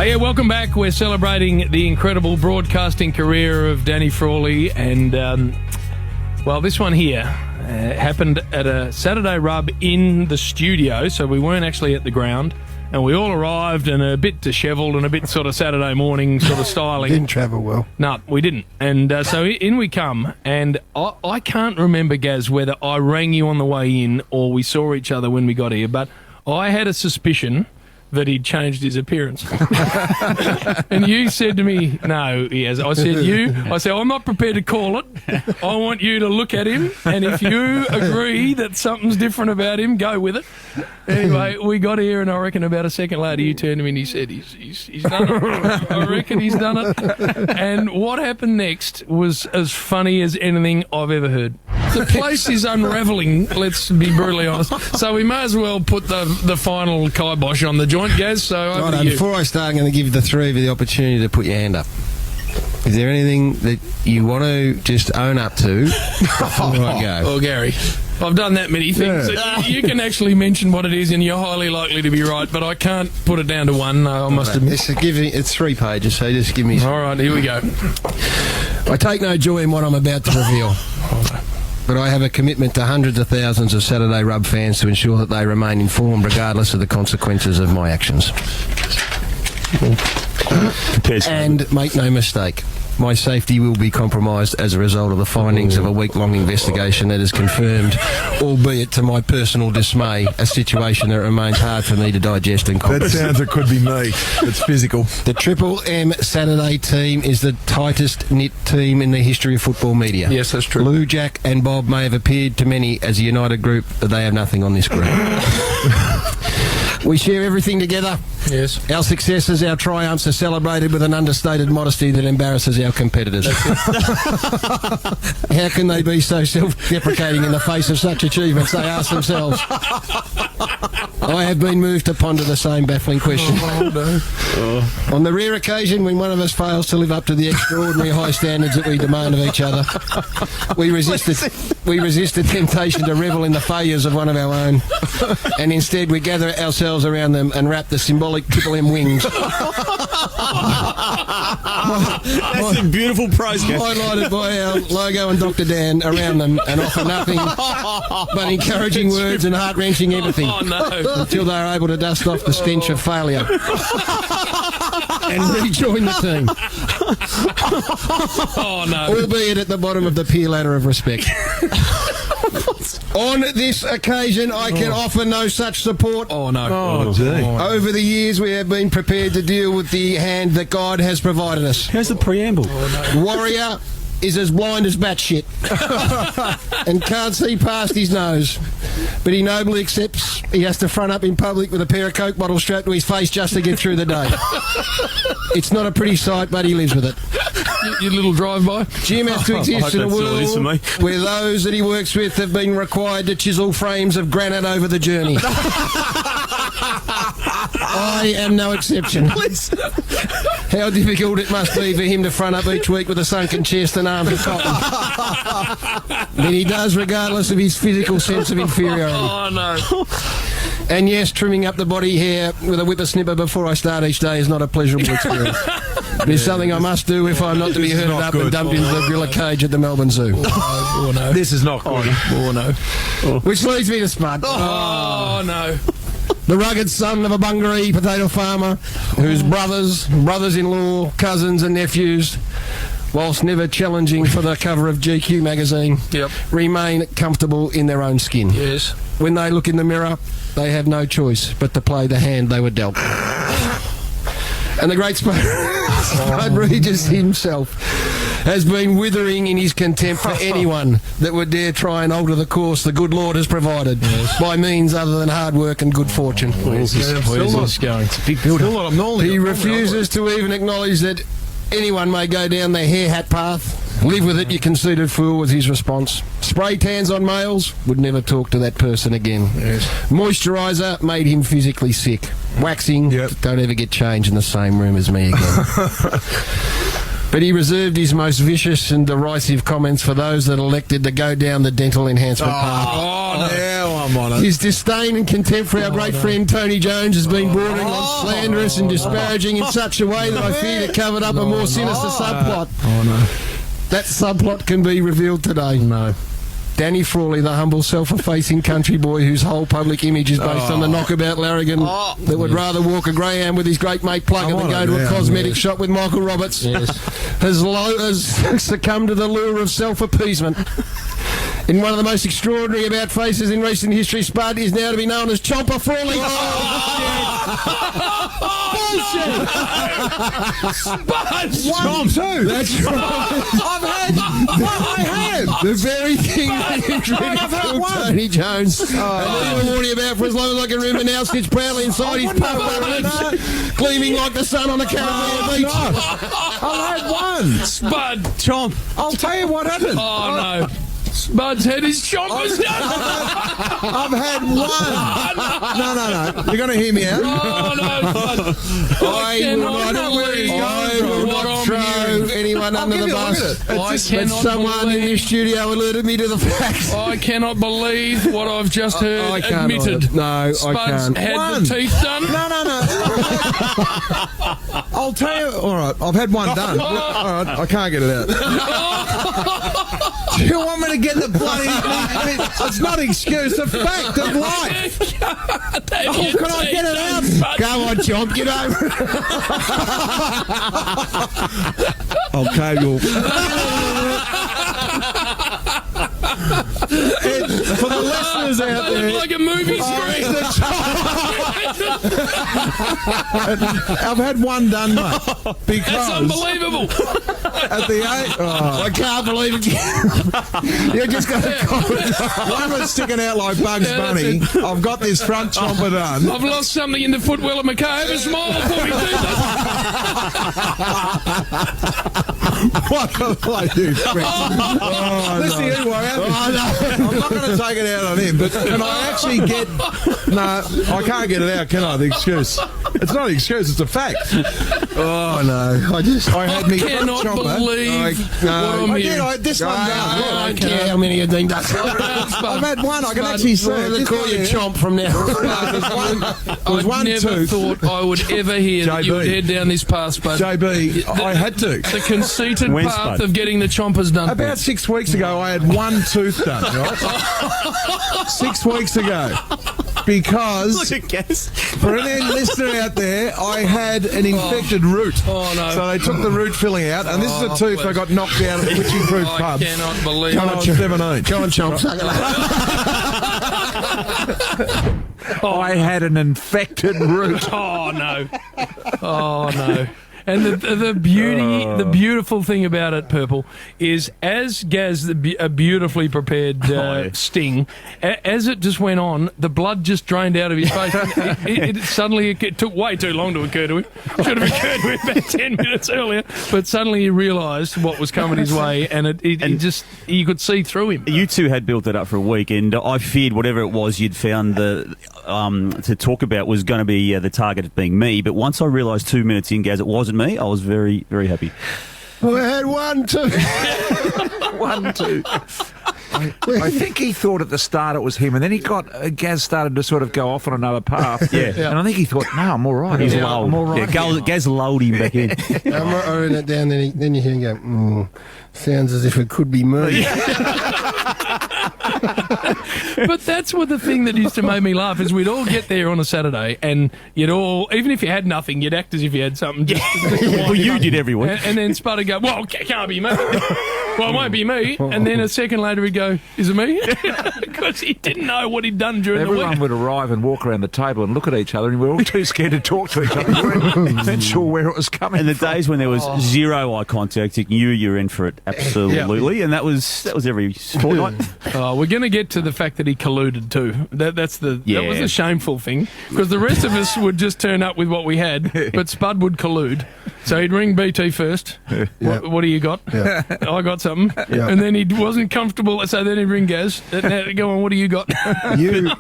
Yeah, welcome back. We're celebrating the incredible broadcasting career of Danny Frawley, and well, this one here happened at a Saturday rub in the studio, so we weren't actually at the ground, and we all arrived and a bit dishevelled and a bit sort of Saturday morning sort of styling. Didn't travel well. No, we didn't. And so in we come, and I can't remember, Gaz, whether I rang you on the way in or we saw each other when we got here, but I had a suspicion that he'd changed his appearance. And you said to me, no, he has. I said, I'm not prepared to call it. I want you to look at him, and if you agree that something's different about him, go with it. Anyway, we got here, and I reckon about a second later, you turned to me and he said, he's done it. I reckon he's done it. And what happened next was as funny as anything I've ever heard. The place is unravelling, let's be brutally honest. So we may as well put the final kibosh on the joint, Gaz. So over to you. Before I start, I'm going to give the three of you the opportunity to put your hand up. Is there anything that you want to just own up to before I go? Well, Gary, I've done that many things. Yeah. So you can actually mention what it is, and you're highly likely to be right, but I can't put it down to one, I must admit. It's 3 pages, so just give me... All right, here we go. I take no joy in what I'm about to reveal. But I have a commitment to hundreds of thousands of Saturday Rub fans to ensure that they remain informed regardless of the consequences of my actions. And make no mistake, my safety will be compromised as a result of the findings of a week-long investigation that has confirmed, albeit to my personal dismay, a situation that remains hard for me to digest and comprehend. That sounds it could be me. It's physical. The Triple M Saturday team is the tightest knit team in the history of football media. Yes, that's true. Lou, Jack and Bob may have appeared to many as a united group, but they have nothing on this group. We share everything together. Yes. Our successes, our triumphs are celebrated with an understated modesty that embarrasses our competitors. How can they be so self-deprecating in the face of such achievements, they ask themselves. I have been moved to ponder the same baffling question. On the rare occasion when one of us fails to live up to the extraordinary high standards that we demand of each other, we resist the temptation to revel in the failures of one of our own, and instead we gather ourselves around them and wrap the symbolic Triple M wings. That's a beautiful prose. Highlighted by our logo and Dr. Dan around them, and offer nothing but encouraging words and heart-wrenching empathy. Oh, no. Until they are able to dust off the stench of failure and rejoin the team. Oh, no. Albeit at the bottom of the peer ladder of respect. On this occasion, I can offer no such support. Oh, no. Oh, gee. Over the years, we have been prepared to deal with the hand that God has provided us. How's the preamble? Warrior is as blind as batshit and can't see past his nose, but he nobly accepts he has to front up in public with a pair of Coke bottles strapped to his face just to get through the day. It's not a pretty sight, but he lives with it. Your little drive-by? Jim has to exist in a that's all it is for world me. where those that he works with have been required to chisel frames of granite over the journey. I am no exception. How difficult it must be for him to front up each week with a sunken chest and arms of cotton. But he does regardless of his physical sense of inferiority. Oh, no. And yes, trimming up the body hair with a whippersnipper before I start each day is not a pleasurable experience. It is something I must do if I'm not to be herded up and dumped into the gorilla cage at the Melbourne Zoo. Oh, no. This is not good. Oh, no. Which leads me to Spud. Oh, no. The rugged son of a Bungaree potato farmer whose brothers-in-law, cousins and nephews, whilst never challenging for the cover of GQ magazine, remain comfortable in their own skin. Yes. When they look in the mirror, they have no choice but to play the hand they were dealt. And the great Spud Regis himself has been withering in his contempt for anyone that would dare try and alter the course the good Lord has provided by means other than hard work and good fortune. Where's this going? It's a big build-up. He refuses to even acknowledge that anyone may go down the hair hat path. Live with it, you conceited fool, was his response. Spray tans on males, would never talk to that person again. Yes. Moisturiser made him physically sick. Waxing, don't ever get changed in the same room as me again. But he reserved his most vicious and derisive comments for those that elected to go down the dental enhancement path. Now I'm on it. His disdain and contempt for our great friend Tony Jones has been bordering on slanderous and disparaging in such a way that I fear to cover up a more sinister subplot. Oh, no. That subplot can be revealed today. No. Danny Frawley, the humble, self-effacing country boy whose whole public image is based on the knockabout larrigan that would rather walk a greyhound with his great mate Plugger than go to a cosmetic shop with Michael Roberts, has succumbed to the lure of self-appeasement. In one of the most extraordinary about faces in recent history, Spud is now to be known as Chomper Frawley. Spud! Chomp, too. That's right. I have. The very thing that introduced Tony Jones. And I've been warning about for as long as I can remember now, stitched proudly inside his puffer lips, gleaming like the sun on a Caribbean beach. I've had one. Spud! Chomp. I'll tell you what happened. Oh, no. Spud's head is Chomper's done! I've had one. No. You're going to hear me out. Oh, no, Spud. I will not throw anyone under the bus. But someone in this studio alerted me to the fact. I cannot believe what I've just heard I can't admitted. either. No, Spud's I can't. had the teeth done. No. I'll tell you. All right, I've had one done. All right, I can't get it out. Do you want me to get the bloody... It's not an excuse, it's a fact of life. Can I get it out? Go on, Chomp, get over it. Okay, you'll... For the listeners out there... Like a movie screen. I've had one done, mate. That's Because unbelievable. at the age... Oh, I can't believe it. You're just going to... one was sticking out like Bugs Bunny. I've got this front chomper done. I've lost something in the footwell of my car. Have a smile for me, What a bloke, you prick. Listen, you are out. I'm not going to take it out on him, but can I actually get... No, I can't get it out, can I? The excuse. It's not an excuse, it's a fact. Oh, no. I had me front cannot chomper. believe what I'm I hearing. did. I had this one done. I don't care how many you've been done. I've had one. I can actually see it. They call you Chomp from now. There was one never tooth. thought I would ever hear that you would head down this path, Spud. JB, I had to. The conceited When, path Spud? of getting the chompers done. About 6 weeks ago, I had one tooth done, right? 6 weeks ago. Because, for any listener out there, I had an infected root. Oh, no. So they took the root filling out, and this is a tooth I got knocked out at the Witching Proof I pub. cannot believe When I was 17. Go on, Chomp. Suck it up. I had an infected root. Oh, no. Oh, no. And the beauty, the beautiful thing about it, Purple, is as Gaz, a beautifully prepared sting, as it just went on, the blood just drained out of his face. Suddenly, it took way too long to occur to him. Should have occurred to him about 10 minutes earlier. But suddenly he realised what was coming his way, and you could see through him. You two had built it up for a week, and I feared whatever it was you'd found to talk about was going to be the target being me. But once I realised 2 minutes in, Gaz, it wasn't me, I was very, very happy. I had one tooth. 1, 2. I think he thought at the start it was him, and then Gaz started to sort of go off on another path. Yeah. And I think he thought, no, I'm all right. He's I'm all lulled. right. Yeah, Gaz lulled him back in. I'm writing it down, then you hear him go, sounds as if it could be me. But that's what the thing that used to make me laugh is we'd all get there on a Saturday and you'd all, even if you had nothing, you'd act as if you had something. Well, you did every week. And then Spud would go, well, it can't be me. Well, it won't be me. And then a second later he'd go, is it me? Because he didn't know what he'd done during the Everyone week. would arrive and walk around the table and look at each other, and we were all too scared to talk to each other. We weren't sure where it was coming And the from. days when there was zero eye contact, you knew you were in for it, absolutely. And that was every fortnight. We're going to get to the fact that he colluded too. That was the shameful thing, because the rest of us would just turn up with what we had, but Spud would collude. So he'd ring BT first. What do you got? Yeah. I got something. Yeah. And then he wasn't comfortable, so then he'd ring Gaz. Now, go on, what do you got? You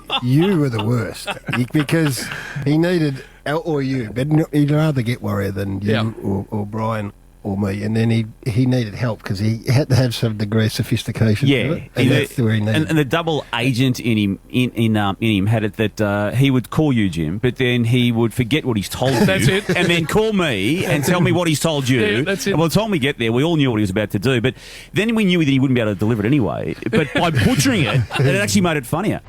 were the worst because he needed, or you, but he'd rather get Warrior than you or Brian. or me, and then he needed help because he had to have some degree of sophistication. Yeah, to it, and that's where he needed. and the double agent in him had it that he would call you, Jim, but then he would forget what he's told you. That's it. And then call me and tell me what he's told you. Yeah, that's it. And by the time we get there, we all knew what he was about to do, but then we knew that he wouldn't be able to deliver it anyway. But by butchering it, it actually made it funnier.